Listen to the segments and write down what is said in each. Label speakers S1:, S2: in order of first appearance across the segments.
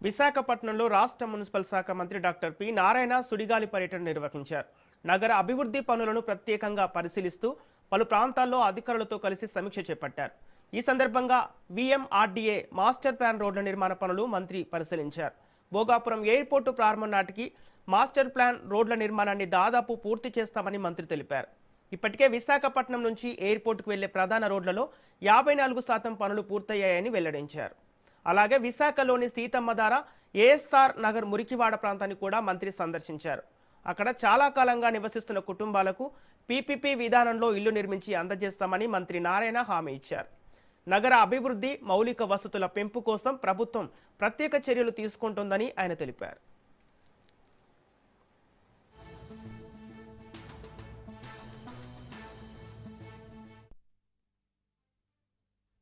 S1: విశాఖపట్నంలో రాష్ట్ర మున్సిపల్ శాఖ మంత్రి డాక్టర్ పి నారాయణ సుడిగాలి పర్యటన నిర్వహించారు. నగర అభివృద్ధి పనులను ప్రత్యేకంగా పరిశీలిస్తూ పలు ప్రాంతాల్లో అధికారులతో కలిసి సమీక్ష చేపట్టారు. ఈ సందర్భంగా విఎంఆర్డీఏ మాస్టర్ ప్లాన్ రోడ్ల నిర్మాణ పనులు మంత్రి పరిశీలించారు. భోగాపురం ఎయిర్పోర్టు ప్రారంభం నాటికి మాస్టర్ ప్లాన్ రోడ్ల నిర్మాణాన్ని దాదాపు పూర్తి చేస్తామని మంత్రి తెలిపారు. ఇప్పటికే విశాఖపట్నం నుంచి ఎయిర్పోర్టుకు వెళ్లే ప్రధాన రోడ్లలో 54% పనులు పూర్తయ్యాయని వెల్లడించారు. అలాగే విశాఖలోని సీతమ్మధార ఏఎస్ఆర్ నగర్ మురికివాడ ప్రాంతాన్ని కూడా మంత్రి సందర్శించారు. అక్కడ చాలా కాలంగా నివసిస్తున్న కుటుంబాలకు పీపీపీ విధానంలో ఇల్లు నిర్మించి అందజేస్తామని మంత్రి నారాయణ హామీ ఇచ్చారు. నగర అభివృద్ధి మౌలిక వసతుల పెంపు కోసం ప్రభుత్వం ప్రత్యేక చర్యలు తీసుకుంటోందని ఆయన తెలిపారు.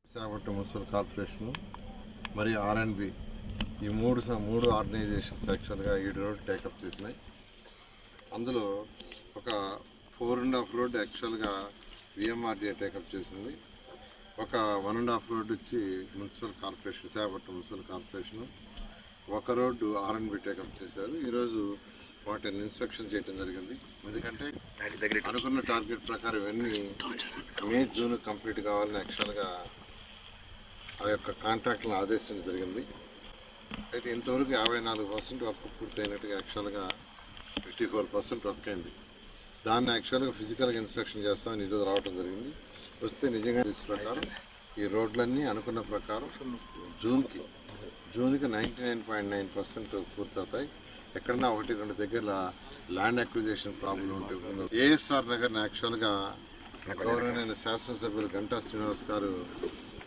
S2: విశాఖపట్నం మున్సిపల్ కార్పొరేషన్ మరియు ఆర్ఎండ్బి ఈ మూడు ఆర్గనైజేషన్స్ యాక్చువల్గా 7 రోడ్లు టేకప్ చేసినాయి. అందులో ఒక 4.5 రోడ్ యాక్చువల్గా విఎంఆర్డీఏ టేకప్ చేసింది. ఒక 1.5 రోడ్ వచ్చి municipal corporation Visakhapatnam municipal corporation, ఒక రోడ్డు ఆర్ఎండ్బి టేకప్ చేశారు. ఈరోజు వాటిని ఇన్స్పెక్షన్ చేయడం జరిగింది. ఎందుకంటే అనుకున్న టార్గెట్ ప్రకారం ఇవన్నీ మే జూన్ కంప్లీట్ కావాలని యాక్చువల్గా ఆ యొక్క కాంట్రాక్ట్లను ఆదేశించడం జరిగింది. అయితే ఇంతవరకు 54% వర్క్ పూర్తయినట్టుగా యాక్చువల్గా 54% వర్క్ అయింది. దాన్ని యాక్చువల్గా ఫిజికల్గా ఇన్స్పెక్షన్ చేస్తామని ఈరోజు రావడం జరిగింది. వస్తే నిజంగా తీసు ప్రకారం ఈ రోడ్లన్నీ అనుకున్న ప్రకారం జూన్కి 99.9% పూర్తవుతాయి. ఎక్కడన్నా 1-2 దగ్గర ల్యాండ్ అక్విజిషన్ ప్రాబ్లం ఉంటుంది. ఏఎస్ఆర్ నగర్ని యాక్చువల్గా గౌరవనీయ శాసనసభ్యులు గంటా శ్రీనివాస్ గారు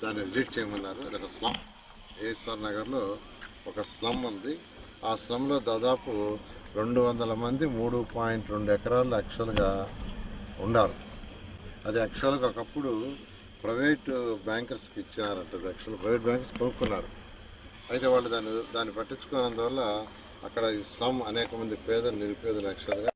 S2: దాన్ని విజిట్ చేయమన్నారు. అది ఒక స్లమ్, ఏఎస్ఆర్ నగర్లో ఒక స్లమ్ ఉంది. ఆ స్లమ్లో దాదాపు 200 మంది 3.2 ఎకరాలు యాక్చువల్గా ఉన్నారు. అది యాక్చువల్గా ఒకప్పుడు ప్రైవేట్ బ్యాంకర్స్కి ఇచ్చినారంట. యాక్చువల్గా ప్రైవేట్ బ్యాంకర్స్ కొనుక్కున్నారు. అయితే వాళ్ళు దాన్ని పట్టించుకున్నందువల్ల అక్కడ ఈ స్లమ్ అనేక మంది పేదలు నిరుపేదలు యాక్చువల్గా